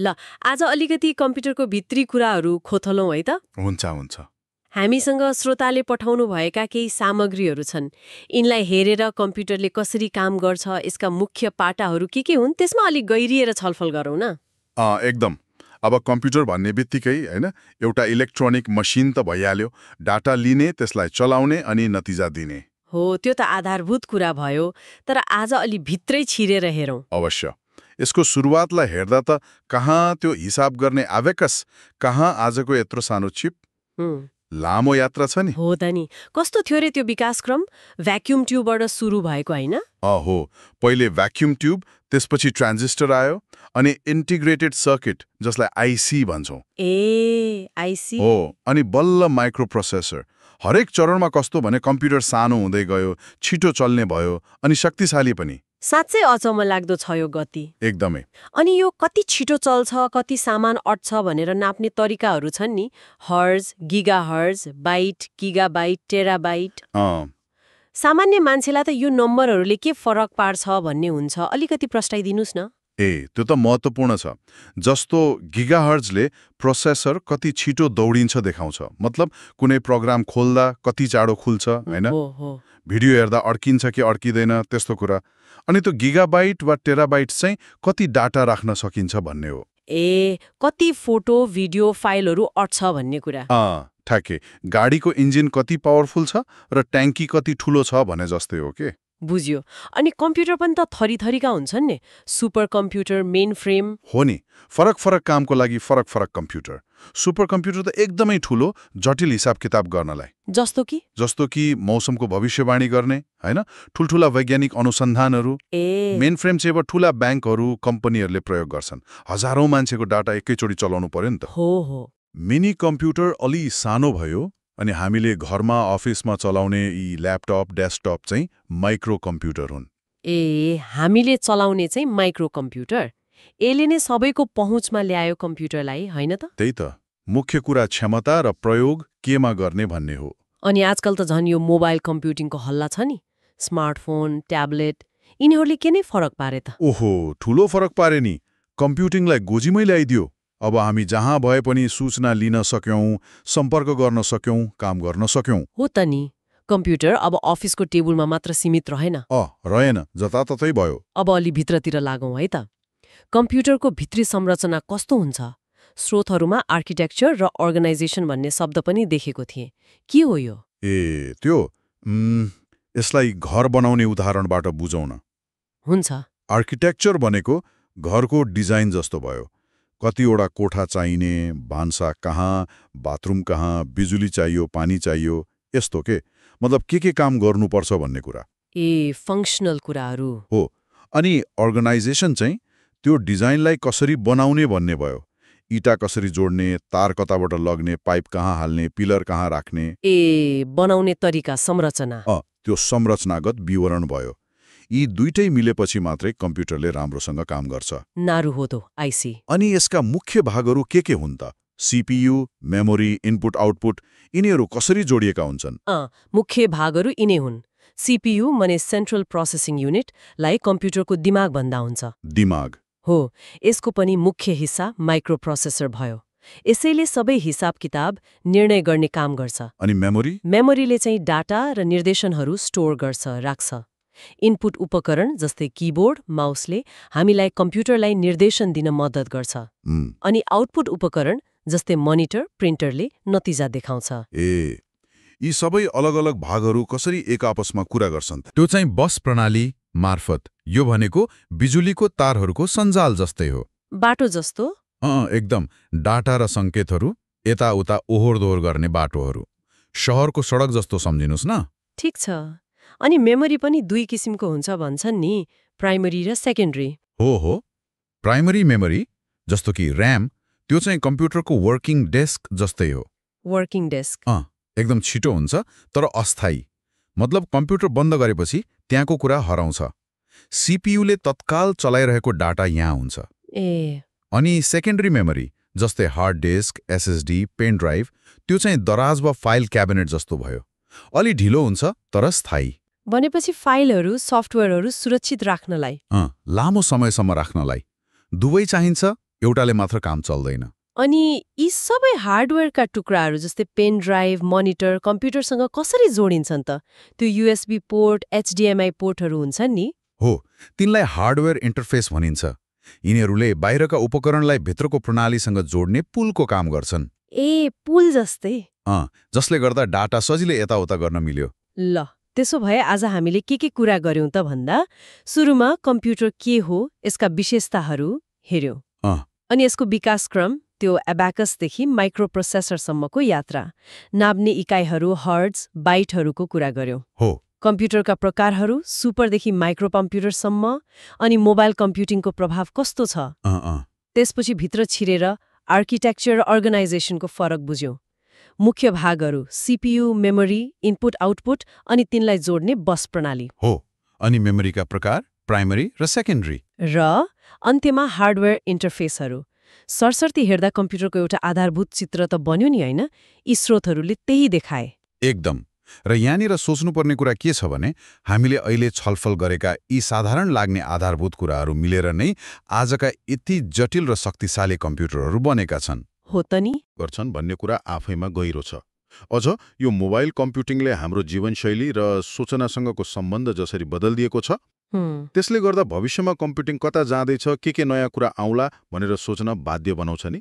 ल आज अलिकति कम्प्युटरको भित्री कुराहरू खोथलौँ है त। हुन्छ। हामीसँग श्रोताले पठाउनु भएका केही सामग्रीहरू छन्। यिनलाई हेरेर कम्प्युटरले कसरी काम गर्छ, यसका मुख्य पाटाहरू के हुन्, त्यसमा अलिक गहिरिएर छलफल गरौँ न। एकदम। अब कम्प्युटर भन्ने बित्तिकै हैन एउटा इलेक्ट्रोनिक मसिन त भइहाल्यो, डाटा लिने, त्यसलाई चलाउने अनि नतिजा दिने। हो, त्यो त आधारभूत कुरा भयो, तर आज अलि भित्रै छिरेर हेरौँ। अवश्य। यसको सुरुवातलाई हेर्दा त कहाँ त्यो हिसाब गर्ने एबेकस, कहाँ आजको यत्रो सानो चिप। लामो यात्रा छ नि। हो त नि, कस्तो थियो रे त्यो विकासक्रम? भ्याक्युम ट्युबबाट सुरु भएको होइन? हो, पहिले भ्याक्युम ट्युब, त्यसपछि ट्रान्जिस्टर आयो, अनि इन्टिग्रेटेड सर्किट जसलाई आइसी भन्छौँ। आइसी हो, अनि बल्ल माइक्रो प्रोसेसर। हरेक चरणमा कस्तो भने कम्प्युटर सानो हुँदै गयो, छिटो चल्ने भयो, अनि शक्तिशाली पनि। साँच्चै अचम्म लाग्दो छ यो गति। एकदमै। अनि यो कति छिटो चल्छ, कति सामान अट्छ भनेर नाप्ने तरिकाहरू छन् नि। Hertz, giga hertz, byte, gigabyte, terabyte. सामान्य मान्छेलाई त यो नम्बरहरूले के फरक पार्छ भन्ने हुन्छ, अलिकति प्रस्ताइदिनुस् न। त्यो त महत्त्वपूर्ण छ। जस्तो गिगाहर्जले प्रोसेसर कति छिटो दौडिन्छ देखाउँछ। मतलब कुनै प्रोग्राम खोल्दा कति चाँडो खुल्छ हैन, भिडियो हेर्दा अड्किन्छ कि अड्किँदैन, त्यस्तो कुरा। अनि त्यो गिगाबाइट वा टेराबाइट चाहिँ कति डाटा राख्न सकिन्छ भन्ने हो। कति फोटो भिडियो फाइलहरू अट्छ भन्ने कुरा। ठ्याक्कै। गाडीको इन्जिन कति पावरफुल छ र ट्याङ्की कति ठुलो छ भने जस्तै हो के। बुझ्यो। अनि कम्प्युटर पनि त थरीका हुन्छन् नि। Super computer, main frame. हो नि, फरक कामको लागि फरक कम्प्युटर। सुपर कम्प्युटर त एकदमै ठुलो, जटिल हिसाब किताब गर्नलाई। जस्तो कि मौसमको भविष्यवाणी गर्ने हैन, ठुल्ठुला वैज्ञानिक अनुसन्धानहरू। मेन फ्रेम चाहिँ अब ठुला ब्याङ्कहरू, कम्पनीहरूले प्रयोग गर्छन्। हजारौं मान्छेको डाटा एकैचोटि चलाउनु पर्यो नि त। हो। मिनी कम्प्युटर अलि सानो भयो, अनि हामीले घरमा अफिसमा चलाउने यी ल्यापटप, डेस्कटप चाहिँ माइक्रो कम्प्युटर हुन्। हामीले चलाउने चाहिँ माइक्रो कम्प्युटर। यसले नै सबैको पहुँचमा ल्यायो कम्प्युटरलाई, होइन त? त्यही त। मुख्य कुरा क्षमता र प्रयोग केमा गर्ने भन्ने हो। अनि आजकल त झन् यो मोबाइल कम्प्युटिङको हल्ला छ नि। स्मार्टफोन, ट्याब्लेट, यिनीहरूले के नै फरक पारे त? ओहो, ठुलो फरक पारे नि। कम्प्युटिङलाई गोजीमै ल्याइदियो। अब हामी जहाँ भए पनि सूचना लिन सक्यौं, सम्पर्क गर्न सक्यौं, काम गर्न सक्यौं। हो त नि। कम्प्युटर अब अफिसको टेबुलमा मात्र सीमित रहेन। रहेन, जताततै भयो। अब अलि भित्रतिर लागौँ है त। कम्प्युटरको भित्री संरचना कस्तो हुन्छ? स्रोतहरूमा आर्किटेक्चर र अर्गनाइजेसन भन्ने शब्द पनि देखेको थिएँ। के हो यो? त्यो यसलाई घर बनाउने उदाहरणबाट बुझौँ न। हुन्छ। आर्किटेक्चर भनेको घरको डिजाइन जस्तो भयो। कतिवटा कोठा चाहिने, भान्सा कहाँ, बाथरुम कहाँ, बिजुली चाहियो, पानी चाहियो, यस्तो के। मतलब के काम गर्नुपर्छ भन्ने कुरा। फङ्सनल कुराहरू हो। अनि अर्गनाइजेसन चाहिँ त्यो डिजाइनलाई कसरी बनाउने भन्ने भयो। इटा कसरी जोड्ने, तार कताबाट लग्ने, पाइप कहाँ हाल्ने, पिलर कहाँ राख्ने। बनाउने तरिका, संरचना। त्यो संरचनागत विवरण भयो। यी दुईटै मिलेपछि मात्रै कम्प्युटरले राम्रोसँग काम गर्छ। नारुहोदो, आइसी। अनि यसका मुख्य भागहरू के हुन् त? सीपीयू, मेमोरी, इनपुट आउटपुट, यिनीहरू कसरी जोडिएका हुन्छन्? मुख्य भागहरू यिनै हुन्। सीपीयू माने सेन्ट्रल प्रोसेसिङ युनिट लाई कम्प्युटरको दिमाग भन्दा हुन्छ। दिमाग हो। यसको पनि मुख्य हिस्सा माइक्रो प्रोसेसर भयो। यसैले सबै हिसाब किताब, निर्णय गर्ने काम गर्छ। अनि मेमोरीले चाहिँ डाटा र निर्देशनहरू स्टोर गर्छ, राख्छ। इनपुट उपकरण जस्तै कीबोर्ड, माउसले हामीलाई कम्प्युटरलाई निर्देशन दिन मद्दत गर्छ। अनि आउटपुट उपकरण जस्तै मोनिटर, प्रिन्टरले नतिजा देखाउँछ। यी सबै अलग अलग भागहरू कसरी एक आपसमा कुरा गर्छन्? त्यो चाहिँ बस प्रणाली मार्फत। यो भनेको बिजुलीको तारहरूको सञ्जाल जस्तै हो। बाटो जस्तो? एकदम। डाटा र सङ्केतहरू यताउता ओहोर दोहोर गर्ने बाटोहरू। शहरको सडक जस्तो सम्झिनुस् न। ठिक छ। अनि मेमोरी पनि दुई किसिमको हुन्छ भन्छन् नि, प्राइमरी र सेकेन्डरी। हो। प्राइमरी मेमोरी जस्तो कि र्याम, त्यो चाहिँ कम्प्युटरको वर्किङ डेस्क जस्तै हो। Working desk. एकदम छिटो हुन्छ तर अस्थायी। मतलब कम्प्युटर बन्द गरेपछि त्यहाँको कुरा हराउँछ। सीपीयूले तत्काल चलाइरहेको डाटा यहाँ हुन्छ। अनि सेकेन्डरी मेमोरी जस्तै hard disk, SSD, pen drive, त्यो चाहिँ दराज वा फाइल क्याबिनेट जस्तो भयो। अलि ढिलो हुन्छ तर स्थायी। भनेपछि फाइलहरू, सफ्टवेयरहरू सुरक्षित राख्नलाई, लामो समयसम्म राख्नलाई दुवै चाहिन्छ। एउटाले मात्र काम चल्दैन। अनि यी सबै हार्डवेयरका टुक्राहरू जस्तै पेन ड्राइभ, मोनिटर, कम्प्युटरसँग कसरी जोडिन्छन् त? त्यो USB पोर्ट, HDMI पोर्टहरू हुन्छन् नि? हो, तिनलाई हार्डवेयर इन्टरफेस भनिन्छ। यिनीहरूले बाहिरका उपकरणलाई भित्रको प्रणालीसँग जोड्ने पुलको काम गर्छन्। ए, पुल जस्तै? जसले गर्दा डाटा सजिलै यताउता गर्न मिल्यो। ल, त्यसो भए आज हामीले के कुरा गर्यौं त भन्दा सुरुमा कम्प्युटर के हो, यसका विशेषताहरू हेर्यौं। अनि यसको विकासक्रम, त्यो एबाकसदेखि माइक्रोप्रोसेसरसम्मको यात्रा, नाप्ने इकाइहरू, हर्ट्ज, बाइटहरूको कुरा गर्यौं। हो, कम्प्युटरका प्रकारहरू, सुपरदेखि माइक्रो कम्प्युटरसम्म, अनि मोबाइल कम्प्युटिङको प्रभाव कस्तो छ। त्यसपछि भित्र छिरेर आर्किटेक्चर र अर्गनाइजेसनको फरक बुझ्यौं। मुख्य भागहरू, CPU, मेमोरी, इनपुट आउटपुट, अनि तिनलाई जोड्ने बस प्रणाली। हो, अनि मेमोरीका प्रकार, प्राइमरी र सेकेन्डरी। र अन्त्यमा हार्डवेयर इन्टरफेसहरू। सरसर्ती हेर्दा कम्प्युटरको एउटा आधारभूत चित्र त बन्यो नि, होइन? यी स्रोतहरूले त्यही देखाए। एकदम। र यहाँनिर सोच्नुपर्ने कुरा के छ भने हामीले अहिले छलफल गरेका यी साधारण लाग्ने आधारभूत कुराहरू मिलेर नै आजका यति जटिल र शक्तिशाली कम्प्युटरहरू बनेका छन्। हो त नि? गर्छन् भन्ने कुरा आफैमा गहिरो छ। अझ यो मोबाइल कम्प्युटिङले हाम्रो जीवनशैली र सूचनासँगको सम्बन्ध जसरी बदलिदिएको छ, त्यसले गर्दा भविष्यमा कम्प्युटिङ कता जाँदैछ, के नयाँ कुरा आउला भनेर सोच्न बाध्य बनाउँछ नि।